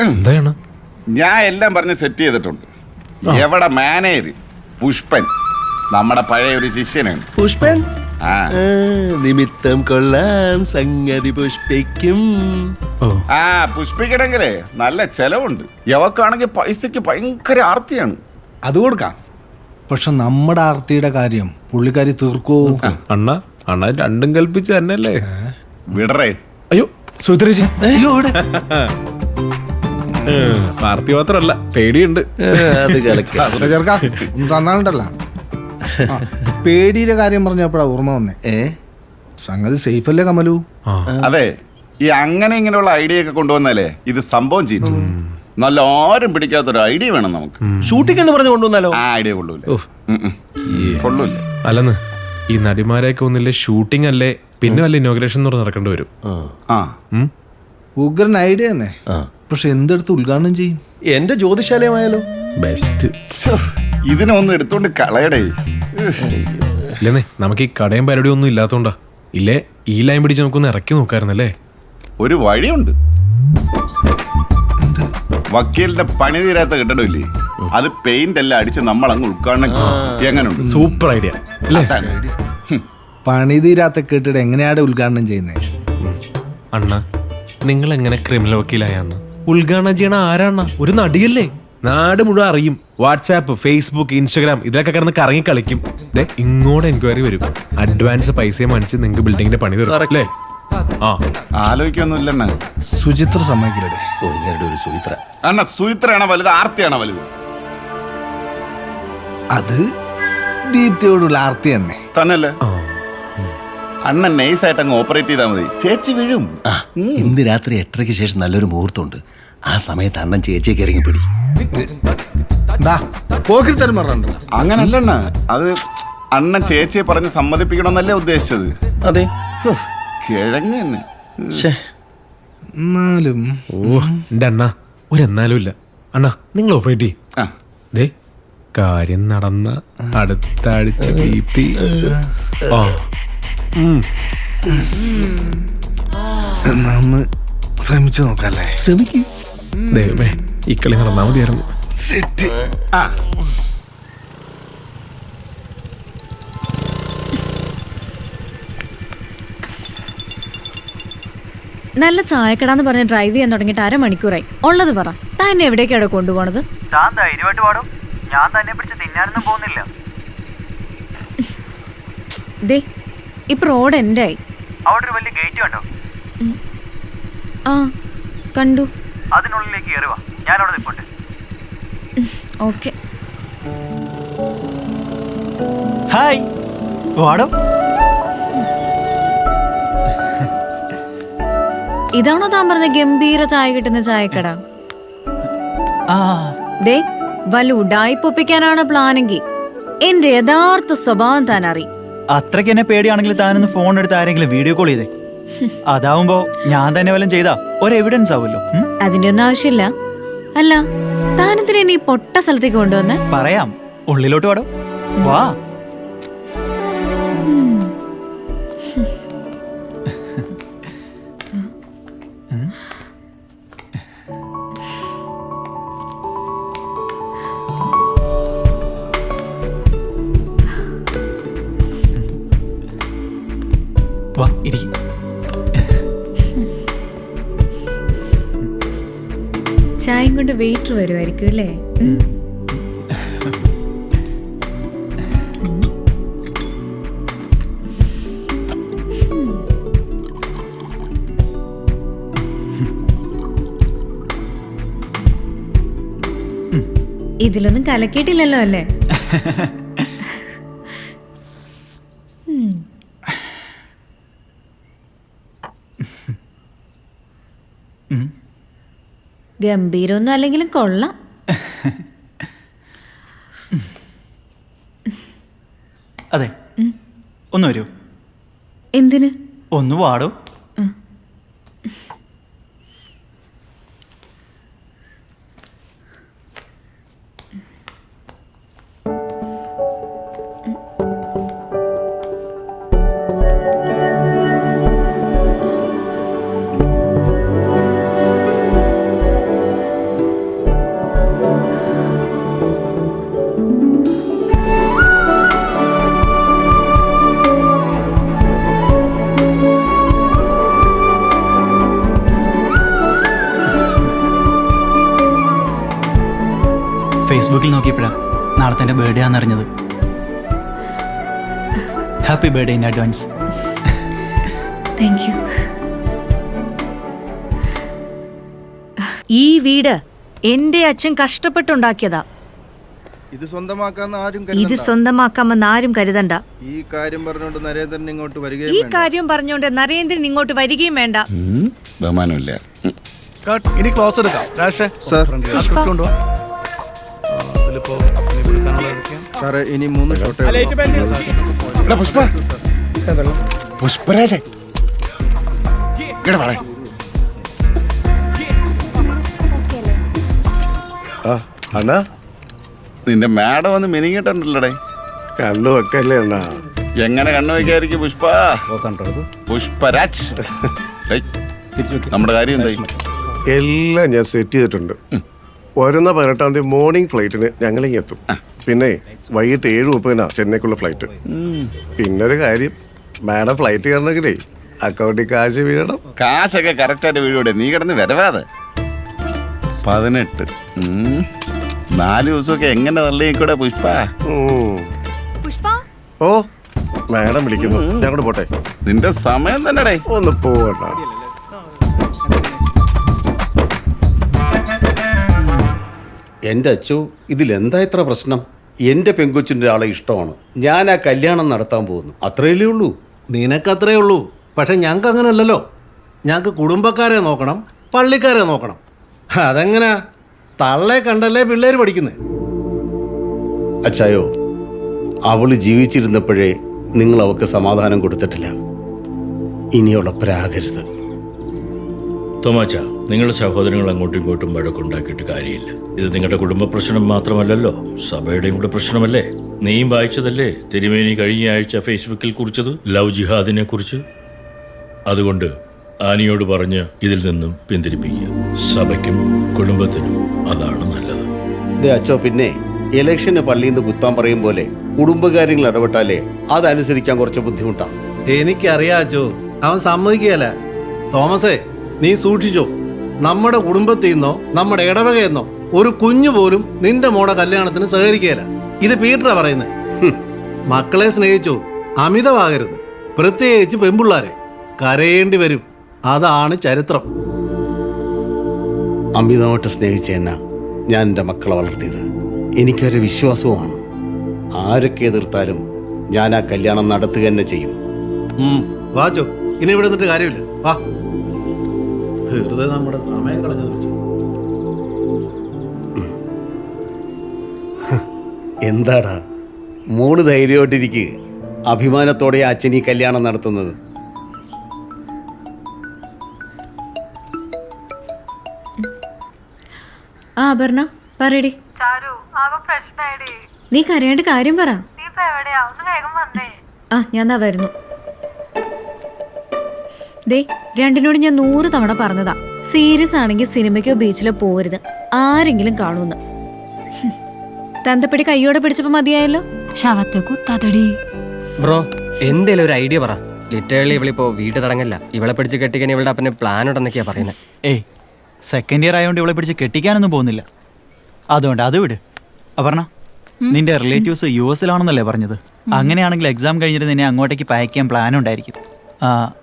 എന്താണ്? ഞാൻ എല്ലാം പറഞ്ഞ് സെറ്റ് ചെയ്തിട്ടുണ്ട്. എവിടെ മാനേജർ പുഷ്പൻ, നമ്മുടെ പഴയ ഒരു ശിഷ്യനാണ്. പുഷ്പൻ നിമിത്തം കൊള്ളാം, സംഗതി പുഷ്പിക്കും. പുഷ്പിക്കണമെങ്കിലേ നല്ല ചെലവുണ്ട്. യവക്കാണെങ്കിൽ പൈസക്ക് ഭയങ്കര ആർത്തിയാണ്. അത് കൊടുക്കാം, പക്ഷെ നമ്മുടെ ആർത്തിയുടെ കാര്യം പുള്ളിക്കാരി തീർക്കോ? അണ്ണ രണ്ടും കൽപ്പിച്ച് തന്നെയല്ലേ. വിടറേ. അയ്യോ സുധരജി, ആർത്തി മാത്രല്ല പേടിയുണ്ട്. ചെറുക്കാ തന്നാലുണ്ടല്ല. പേടിയുടെ കാര്യം പറഞ്ഞപ്പോഴാ ഓർമ്മ വന്നേ. സംഗതി സേഫ് അല്ലേ കമലു? അതെ, ഈ അങ്ങനെ ഇങ്ങനെയുള്ള ഐഡിയ ഒക്കെ കൊണ്ടുവന്നാലേ ഇത് സംഭവം ചെയ്തു. നല്ല ആരും പിടിക്കാത്തൊരു ഐഡിയ വേണം നമുക്ക്. ഷൂട്ടിംഗ് എന്ന് പറഞ്ഞു കൊണ്ടുവന്നാലോ? ആ ഐഡിയ കൊള്ളൂല. കൊള്ളൂല. അല്ലെന്ന് ഈ നടിമാരെയൊക്കെ ഒന്നില്ലേ ഷൂട്ടിംഗ് അല്ലേ, പിന്നെ വല്ല ഇനോഗ്രേഷൻ എന്ന് പറഞ്ഞ് നടക്കേണ്ടി വരും. ഉഗ്രൻ ഐഡിയ തന്നെ, പക്ഷെ എന്തെടുത്ത് ഉദ്ഘാടനം ചെയ്യും? എന്റെ ജ്യോതിശാലയമായാലോ? ബെസ്റ്റ്. ഇതിനൊന്നും എടുത്തോണ്ട് കളയടേ. ഇല്ലെന്നേ, നമുക്ക് ഈ കടയും പരിപാടി ഒന്നും ഇല്ലാത്തോണ്ടാ. ഇല്ലേ ഈ ലൈൻ പിടിച്ച് നമുക്കൊന്ന് ഇറക്കി നോക്കായിരുന്നല്ലേ. ഒരു വഴിയുണ്ട്. വക്കീലിന്റെ പണി തീരാത്ത കെട്ടിടമില്ലേ, അത് പെയിന്റ് എല്ലാം അടിച്ച് നമ്മൾ അങ്ങ് ഉദ്ഘാടനം. എങ്ങനെയുണ്ട്? സൂപ്പർ ഐഡിയ അല്ലേ? പണി തീരാത്ത കെട്ടിടം എങ്ങനെയാണ് ഉദ്ഘാടനം ചെയ്യുന്നത്? അണ്ണ നിങ്ങൾ എങ്ങനെ ക്രിമിനൽ വക്കീലായാണ് ഉദ്ഘാടനം ചെയ്യണ? ആരാണ്? ഒരു നടിയല്ലേ, നാട് മുഴുവൻ അറിയും. വാട്സാപ്പ്, ഫേസ്ബുക്ക്, ഇൻസ്റ്റാഗ്രാം ഇതിലൊക്കെ കിടന്ന് കറങ്ങി കളിക്കും. ഇങ്ങോട്ട് എൻക്വയറി വരും. അഡ്വാൻസ് പൈസയും വാങ്ങിച്ച് നിങ്ങൾക്ക് ബിൽഡിങ്ങിന്റെ പണി തരും അല്ലേ? ആലോചിക്കൊന്നുമില്ല. സുചിത്ര സമ്മതിക്കില്ലേ? ഒരു സുചിത്ര അണ്ണ സുചിത്രയാണോ വലുത്, ആർത്തിയാണോ വലുത്? അത് ദീപ്തിയോടുള്ള ആർത്തി തന്നെ തന്നല്ലേ. അണ്ണൻ നൈസായിട്ട് അങ്ങ് ഓപ്പറേറ്റ് ചെയ്താൽ മതി, ചേച്ചി വീഴും. ഇന്ന് രാത്രി 8:30 ശേഷം നല്ലൊരു മുഹൂർത്തമുണ്ട്. ആ സമയത്ത് അണ്ണൻ ചേച്ചിയൊക്കെ ഇറങ്ങി പിടി. അങ്ങനല്ലണ്ണ, അത് അണ്ണൻ ചേച്ചിയെ പറഞ്ഞ് സമ്മതിപ്പിക്കണമെന്നല്ലേ ഉദ്ദേശിച്ചത്. അതെ, കിഴങ്ങ് തന്നെ. എന്നാലും എന്റെ അണ്ണ ഒരെന്നാലും ഇല്ല. അണ്ണ നിങ്ങൾ ഓപ്പറേറ്റ് ചെയ്യേ. കാര്യം നടന്ന അടുത്ത ആഴ്ച ദീപ്തി. ഒന്ന് ശ്രമിച്ചു നോക്കല്ലേ? ശ്രമിക്കും. ദൈവമേ, ഈ കളി നടന്നാ മതിയായിരുന്നു. സെറ്റ്. നല്ല ചായക്കടാന്ന് പറഞ്ഞ് ഡ്രൈവ് ചെയ്യാൻ തുടങ്ങിയിട്ട് 1/2 മണിക്കൂറായി. ഉള്ളത് പറ, താൻ എന്നെ എവിടേക്കാണ് കൊണ്ടുപോണത്? താൻ ധൈര്യമായിട്ട് പാടും, ഞാൻ തന്നെ പിടിച്ച് തിന്നാനൊന്നും പോകുന്നില്ല. ദേ ഇപ്പൊ റോഡ് എന്റെ ആയി. അവിടെ ഒരു വലിയ ഗേറ്റ് കണ്ടോ? ആ കണ്ടു. അതിനുള്ളിലേക്ക് കയറുക, ഞാൻ അവിടെ നിൽപ്പുണ്ട്. ഓക്കെ. ഹായ്, വാടോ. ഇതാണോ താൻ പറഞ്ഞ ഗംഭീര ചായ കിട്ടുന്ന ചായക്കട? ദേ വല്ല ഉഡായിപ്പൊപ്പിക്കാനാണ് പ്ലാനെങ്കിൽ എന്റെ യഥാർത്ഥ സ്വഭാവം താൻ അറിയും. അത്രയ്ക്ക് എന്നെ പേടിയാണെങ്കിൽ താനൊന്ന് ഫോൺ എടുത്ത് ആരെങ്കിലും വീഡിയോ കോൾ ചെയ്തേ. അതാവുമ്പോ ഞാൻ തന്നെ വല്ലതും ചെയ്താ ഒരു എവിഡൻസ് ആവുമല്ലോ. അതിന്റെ ഒന്നും ആവശ്യമില്ല. അല്ല, താനത്തിന് ഇനി പൊട്ട സ്ഥലത്തേക്ക് കൊണ്ടുവന്നേ? പറയാം, ഉള്ളിലോട്ട് വാടോ. വാ. വാ, ഇരി. ചായയും കൊണ്ട് വെയിറ്റർ വരുമായിരിക്കും അല്ലേ? ഇതിലൊന്നും കലക്കിയിട്ടില്ലല്ലോ അല്ലേ? ഗംഭീരൊന്നും അല്ലെങ്കിലും കൊള്ളാം. അതെ, ഒന്ന് വരൂ. എന്തിന്? ഒന്ന് വാടോ. ഫേസ്ബുക്കിൽ നോക്കിയപ്പോഴാ നാളെ തന്റെ ബർത്ത്ഡേ ആണെന്നറിഞ്ഞത്. Happy birthday in advance. Thank you. ഈ വീട് എന്റെ അച്ഛൻ കഷ്ടപ്പെട്ടുണ്ടാക്കിയതാ. ഇത് സ്വന്തമാക്കാന്ന് ആരും ഇത് കരുതണ്ട. സ്വന്തമാക്കാമെന്ന് ആരും കരുതണ്ട. ഈ കാര്യം പറഞ്ഞുകൊണ്ട് നരേന്ദ്രൻ ഇങ്ങോട്ട് ഈ വരികയും വേണ്ട. കാര്യം പറഞ്ഞുകൊണ്ട് നരേന്ദ്രൻ ഇങ്ങോട്ട് വരികയും വേണ്ട. ബഹുമാനമില്ല. കട്ട്. ഇനി ക്ലോസ് എടുക്കാം. രാഷേ സർ. ആ സ്ക്രിപ്റ്റ് കൊണ്ടുവാ. ഇതിലിപ്പോ ഇനി വിളിക്കാനുള്ള ഏതൊക്കെയാ? സാറേ ഇനി 3 ഷോട്ടേ ഉള്ളൂ. പുഷ്പ പുഷ്പരാജേ ഇങ്ങട് വാടേ. അണ്ണാ നിന്റെ മാഡം വന്ന് മെനിങ്ങിട്ടുണ്ടല്ലോടെ. കണ്ണു വെക്കല്ലേ അണ്ണാ. എങ്ങനെ കണ്ണു വയ്ക്കായിരിക്കും പുഷ്പ? പുഷ്പരാജ് ഏയ്, നമ്മുടെ കാര്യം എന്തായി? എല്ലാം ഞാൻ സെറ്റ് ചെയ്തിട്ടുണ്ട്. വരുന്ന 18-ാം തീയതി മോർണിംഗ് ഫ്ലൈറ്റിന് ഞങ്ങളിങ്ങ് എത്തും. പിന്നെ വൈകിട്ട് 7:30 ചെന്നൈക്കുള്ള ഫ്ലൈറ്റ്. പിന്നൊരു കാര്യം, മാഡം ഫ്ലൈറ്റ് കയറണമെങ്കിലേ അക്കൗണ്ടിൽ കാശ് വീഴണം. കാശൊക്കെ കറക്റ്റായിട്ട് വീഴൂടെ, നീ കിടന്ന് വരവാതെ. 18 4 ദിവസമൊക്കെ എങ്ങനെ തള്ളിക്കൂടെ പുഷ്പ? പുഷ്പ ഓ മാഡം വിളിക്കുന്നു, ഞാൻ കൂടെ പോട്ടെ. നിന്റെ സമയം തന്നെടേ. ഒന്ന് പോവണ്ട. എൻ്റെ അച്ചു, ഇതിലെന്താ ഇത്ര പ്രശ്നം? എൻ്റെ പെങ്കൊച്ചിൻ്റെ ഒരാളെ ഇഷ്ടമാണ്, ഞാൻ ആ കല്യാണം നടത്താൻ പോകുന്നു, അത്രയല്ലേ ഉള്ളൂ. നിനക്കത്രേ ഉള്ളൂ. പക്ഷെ ഞങ്ങൾക്ക് അങ്ങനെയല്ലല്ലോ. ഞങ്ങൾക്ക് കുടുംബക്കാരെ നോക്കണം, പള്ളിക്കാരെ നോക്കണം. അതെങ്ങനാ? തള്ളെ കണ്ടല്ലേ പിള്ളേർ പഠിക്കുന്നത്. അച്ചായോ, അവൾ ജീവിച്ചിരുന്നപ്പോഴേ നിങ്ങൾ അവൾക്ക് സമാധാനം കൊടുത്തിട്ടില്ല. ഇനിയുള്ള പ്രാകരുത്. തോമാച്ച, നിങ്ങളുടെ സഹോദരങ്ങൾ അങ്ങോട്ടും ഇങ്ങോട്ടും വഴക്കുണ്ടാക്കിയിട്ട് കാര്യമില്ല. ഇത് നിങ്ങളുടെ കുടുംബ പ്രശ്നം മാത്രമല്ലല്ലോ, സഭയുടെയും കൂടെ പ്രശ്നമല്ലേ? നീയും വായിച്ചതല്ലേ തിരുമേനി കഴിഞ്ഞ ആഴ്ച ഫേസ്ബുക്കിൽ കുറിച്ചത്, ലവ് ജിഹാദിനെ കുറിച്ച്? അതുകൊണ്ട് ആനിയോട് പറഞ്ഞ് ഇതിൽ നിന്നും പിന്തിരിപ്പിക്കുക. സഭയ്ക്കും കുടുംബത്തിനും അതാണ് നല്ലത്. ദേ അച്ചോ, പിന്നെ ഇലക്ഷന് പള്ളിയിൽ നിന്ന് കുത്താൻ പറയും പോലെ കുടുംബകാര്യങ്ങൾ ഇടപെട്ടാലേ അതനുസരിക്കാൻ കുറച്ച് ബുദ്ധിമുട്ടാണ്. എനിക്കറിയാം അച്ചോ, അവൻ സമ്മതിക്കുകയല്ല. തോമസേ, നീ സൂക്ഷിച്ചോ. നമ്മുടെ കുടുംബത്തിൽ നിന്നോ നമ്മുടെ ഇടവകയെന്നോ ഒരു കുഞ്ഞു പോലും നിന്റെ മോടെ കല്യാണത്തിന് സഹകരിക്കുകയില്ല. ഇത് പീറ്ററാ പറയുന്നത്. മക്കളെ സ്നേഹിച്ചോ, അമിതമാകരുത്. പ്രത്യേകിച്ച് പെൺപിള്ളാരെ. കരയേണ്ടി വരും. അതാണ് ചരിത്രം. അമിതമായിട്ട് സ്നേഹിച്ച എന്നാ ഞാൻ എൻ്റെ മക്കളെ വളർത്തിയത്. എനിക്കൊരു വിശ്വാസവുമാണ്. ആരൊക്കെ എതിർത്താലും ഞാൻ ആ കല്യാണം നടത്തുക തന്നെ ചെയ്യും. വാച്ചോ, ഇനി ഇവിടെ നിന്നിട്ട് കാര്യമില്ല. വാ, വെറുതെ നമ്മുടെ സമയം കളഞ്ഞത് വെച്ചു. എന്താടാ മോള് ധൈര്യമായിട്ടിരിക്കുക. അഭിമാനത്തോടെ അച്ഛൻ ഈ കല്യാണം നടത്തുന്നത്. ആ അപർണ, പറയടി. നീ കരയാണ്ട് കാര്യം പറ. ആ ഞാൻ ദാ വരുന്നു. ദേ, രണ്ടിനോട് ഞാൻ 100 തവണ പറഞ്ഞതാ, സീരിയസ് ആണെങ്കിൽ സിനിമയ്ക്കോ ബീച്ചിലോ പോരുത്, ആരെങ്കിലും കാണൂന്ന്. തന്തപ്പടി കയ്യോടെ പിടിച്ചപ്പോ മതിയായല്ലോ. ശവത്തെ കുത്താതടി. ബ്രോ, എന്തേലും ഒരു ഐഡിയ പറ. ലിറ്ററലി ഇവളിപ്പോ വീട് തടങ്ങല്ല, ഇവളെ പിടിച്ച് കെട്ടിക്കാൻ ഇവളുടെ അപ്പന് പ്ലാൻ ഉണ്ടെന്നൊക്കെയാ പറയുന്നത്. ഏയ്, സെക്കൻഡ് ഇയർ ആയതുകൊണ്ട് ഇവളെ പിടിച്ച് കെട്ടിക്കാനൊന്നും പോകുന്നില്ല. അതുകൊണ്ട് അത് വിട്. അപർണ, നിന്റെ റിലേറ്റീവ്സ് US-ലാണെന്നല്ലേ പറഞ്ഞത്? അങ്ങനെയാണെങ്കിൽ എക്സാം കഴിഞ്ഞിട്ട് നിന്നെ അങ്ങോട്ടേക്ക് പയക്കാൻ പ്ലാൻ ഉണ്ടായിരിക്കും.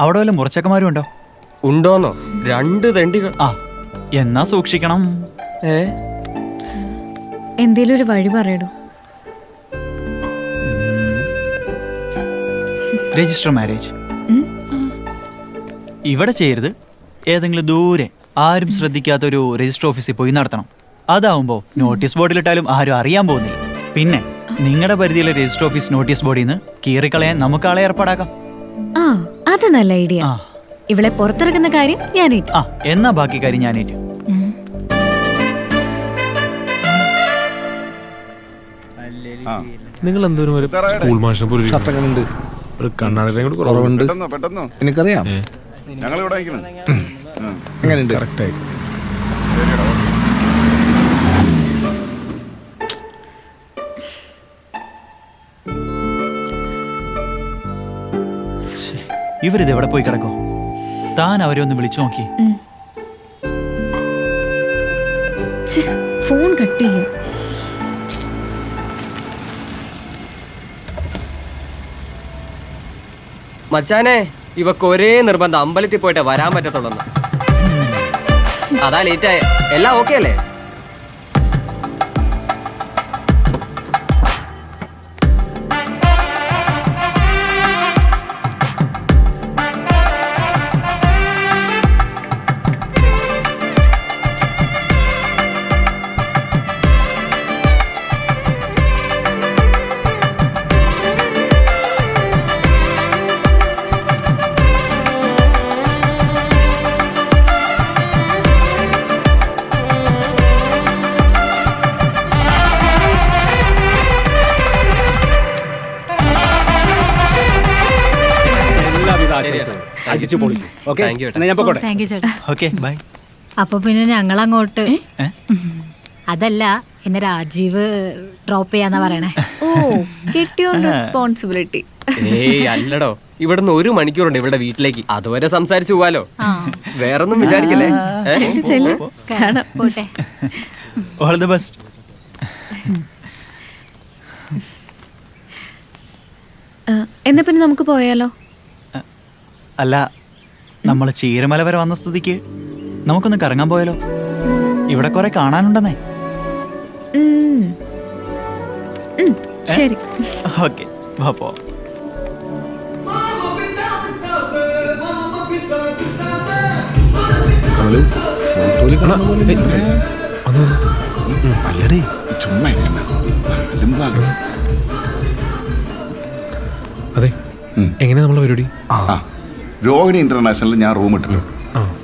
അവിടെ വല്ല മുറച്ചക്കന്മാരും ഉണ്ടോ? ഉണ്ടോന്നോ? 2 തെണ്ടികൾ. ആ, എന്നാ സൂക്ഷിക്കണം. എന്തേലും ഒരു വഴി പറയടോ. രജിസ്റ്റർ മാരേജ് ഇവിടെ ചെയ്യരുത്. ഏതെങ്കിലും ദൂരെ ആരും ശ്രദ്ധിക്കാത്ത ഒരു രജിസ്റ്റർ ഓഫീസിൽ പോയി നടത്തണം. അതാവുമ്പോൾ നോട്ടീസ് ബോർഡിലിട്ടാലും ആരും അറിയാൻ പോകുന്നില്ല. പിന്നെ നിങ്ങളുടെ പരിധിയിലെ രജിസ്റ്റർ ഓഫീസ് നോട്ടീസ് ബോർഡിൽ നിന്ന് കീറിക്കളയാൻ നമുക്ക് ആളെ ഏർപ്പാടാക്കാം. ആ, അത് നല്ല ഐഡിയ. ഇവളെ പുറത്തിറക്കുന്ന കാര്യം ഞാനേറ്റു. ആ, എന്നാ ബാക്കി കാര്യം ഞാനേറ്റു. നിങ്ങൾ എന്തോരം ഒരു സ്കൂൾ മാഷിനെ പോലെ ഇരിക്കുന്നു. ഷർട്ടങ്ങനുണ്ട്, ഒരു കണ്ണാടിനെ കൂടി കുറവുണ്ട്. പെട്ടെന്ന് എനിക്കറിയാം. ഞങ്ങൾ ഇവിടെ അയക്കുന്നു. എങ്ങനെയുണ്ട്? കറക്റ്റായി. ഇവരിത് എവിടെ പോയി കിടക്കോ? താൻ അവരെ ഒന്ന് വിളിച്ചു നോക്കി. ഫോൺ കട്ട് ചെയ്യും. മച്ചാനെ ഇവക്ക് ഒരേ നിർബന്ധം അമ്പലത്തിൽ പോയിട്ട് വരാൻ പറ്റത്തുള്ളൂ. അതാ ലേറ്റായ. എല്ലാം ഓക്കെ അല്ലേ? താങ്ക് യു ചേട്ടാ. Okay bye. അപ്പൊ പിന്നെ ഞങ്ങൾ അങ്ങോട്ട്. അതല്ല, എന്നെ രാജീവ് ഡ്രോപ്പ് ചെയ്യാന്നാ പറയണേ. ഓ, കെട്ടിയോൺ റെസ്പോൺസിബിലിറ്റി. ഏയ് അല്ലടോ, ഇവിടുന്ന് 1 മണിക്കൂറുണ്ട് ഇവിടെ വീട്ടിലേക്ക്. അതുവരെ സംസാരിച്ചു പോവാലോ. വേറൊന്നും വിചാരിക്കല്ലേ. കാണാം. പോട്ടെ. All the best. എന്നാ പിന്നെ നമുക്ക് പോയാലോ? അല്ല, നമ്മൾ ചീരമല വരെ വന്ന സ്ഥിതിക്ക് നമുക്കൊന്ന് കറങ്ങാൻ പോയാലോ? ഇവിടെ കുറെ കാണാനുണ്ടെന്നേ. ശരി. ഓക്കെ, വാ പോ. അല്ലടേ, ചുമ്മാ അതെ, എങ്ങനെയാ നമ്മളെ പരിപാടി? രോഹിണി ഇന്റർനാഷണലിൽ ഞാൻ റൂം ഇട്ടിട്ടുണ്ട്.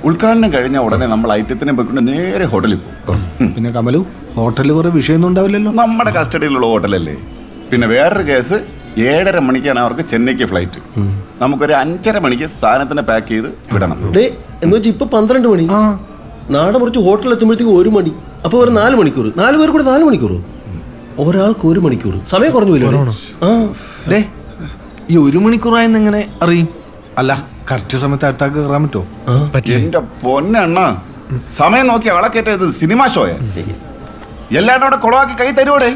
ഉദ്ഘാടനം കഴിഞ്ഞ ഉടനെ നമ്മൾ ഐറ്റത്തിനെ പോയിക്കൊണ്ട് നേരെ ഹോട്ടലിൽ പോകും. പിന്നെ കമലു, ഹോട്ടലിൽ കുറെ വിഷയമൊന്നും ഉണ്ടാവില്ലല്ലോ. നമ്മുടെ കസ്റ്റഡിയിലുള്ള ഹോട്ടലല്ലേ. പിന്നെ വേറൊരു കേസ്, 7:30 മണിക്കാണ് അവർക്ക് ചെന്നൈക്ക് ഫ്ലൈറ്റ്. നമുക്കൊരു 5:30 മണിക്ക് സാധനത്തിനെ പാക്ക് ചെയ്ത് വിടണം. എന്ന് വെച്ചാൽ ഇപ്പൊ 12 മണി, നാട് മുറിച്ച് ഹോട്ടലിൽ എത്തുമ്പോഴത്തേക്ക് 1 മണി. അപ്പൊ ഒരു 4 മണിക്കൂർ, 4 പേർ കൂടെ 4 മണിക്കൂർ, ഒരാൾക്ക് 1 മണിക്കൂർ. സമയം കുറഞ്ഞു പോയില്ലേ? ഈ 1 മണിക്കൂറായെന്ന് എങ്ങനെ അറിയും? അല്ല, കറക്റ്റ് സമയത്ത് അടുത്താക്ക് കയറാൻ പറ്റുമോ? എന്റെ പൊന്നെണ്ണ, സമയം നോക്കി ആളെ കയറ്റത് സിനിമ ഷോയെ. എല്ലാവരും അവിടെ കുളമാക്കി കൈ തരുവോടെ?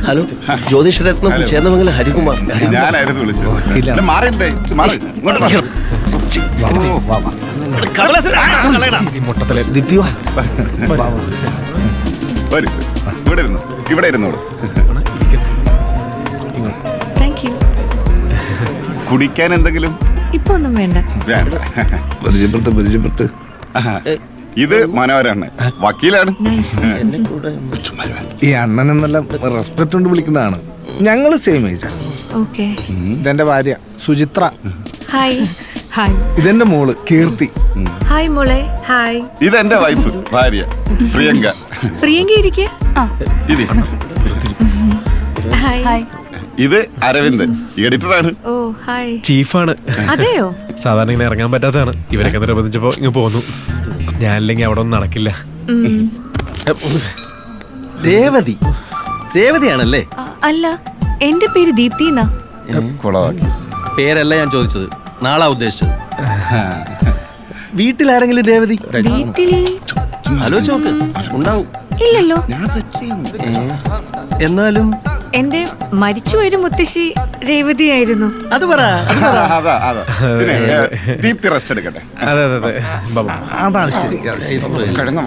ഹലോ, ജ്യോതിഷരത്നം ചേന്നമംഗലം ഹരികുമാർ. ഞാനായിരുന്നു വിളിച്ചത്. മാറിയിട്ടേ, മാറി ഇങ്ങോട്ട് മാറി. വരൂ, ഇവിടെ ഇരുന്നു, ഇവിടെ ഇരുന്നോളൂ. Thank you. കുടിക്കാൻ എന്തെങ്കിലും? ഇപ്പൊ ഒന്നും വേണ്ട. വേണ്ട. പരിചയപ്പെടുത്ത്. ഇത് മനോഹരാണ്, വക്കീലാണ്. ഈ അണ്ണൻ എന്നെല്ലാം റെസ്പെക്ട് കൊണ്ട് വിളിക്കുന്നതാണ്. ഞങ്ങള് സെയിം ഏജാ. ഓക്കെ. ഇതെന്റെ ഭാര്യ സുചിത്ര. ഹായ്. ഹായ്. ഇതെന്റെ മോള് കീർത്തി. ഹായ് മോളെ. ഹായ്. ഇതെന്റെ വൈഫ്, ഭാര്യ പ്രിയങ്ക. പ്രിയങ്ക ഇരിക്കെ. ഇത് ഹായ്. ഇത് അരവിന്ദൻ, എഡിറ്ററാണ്. ഓ ഹായ്. ചീഫാണ്. അതെയോ? സാധാരണ ഇങ്ങനെ ഇറങ്ങാൻ പറ്റാത്തതാണ്. ഇവരൊക്കെ നിർബന്ധിച്ചപ്പോ ഇങ്ങ് പോന്നു. ഞാനില്ലെങ്കിൽ അവിടെ ഒന്നും നടക്കില്ല. രേവതി, രേവതിയാണല്ലേ? അല്ല, എന്റെ പേര് ദീപ്തി എന്നാ. പേരല്ല ഞാൻ ചോദിച്ചത്, നാളാ ഉദ്ദേശിച്ചത്. വീട്ടിലാരെങ്കിലും രേവതി? വീട്ടിൽ ആലോചിച്ച് നോക്ക്, ഉണ്ടാവും. ഇല്ലല്ലോ. എന്നാലും എന്റെ മരിച്ചുപോയൊരു മുത്തശ്ശി രേവതിയായിരുന്നു. അത് പറ. അതാ അതാ. പിന്നെ ദീപ്തി റെസ്റ്റ് എടുക്കട്ടെ. അതെ അതെ അതെ. ബാബു. അതാണ് ശരി. കിടന്നോ?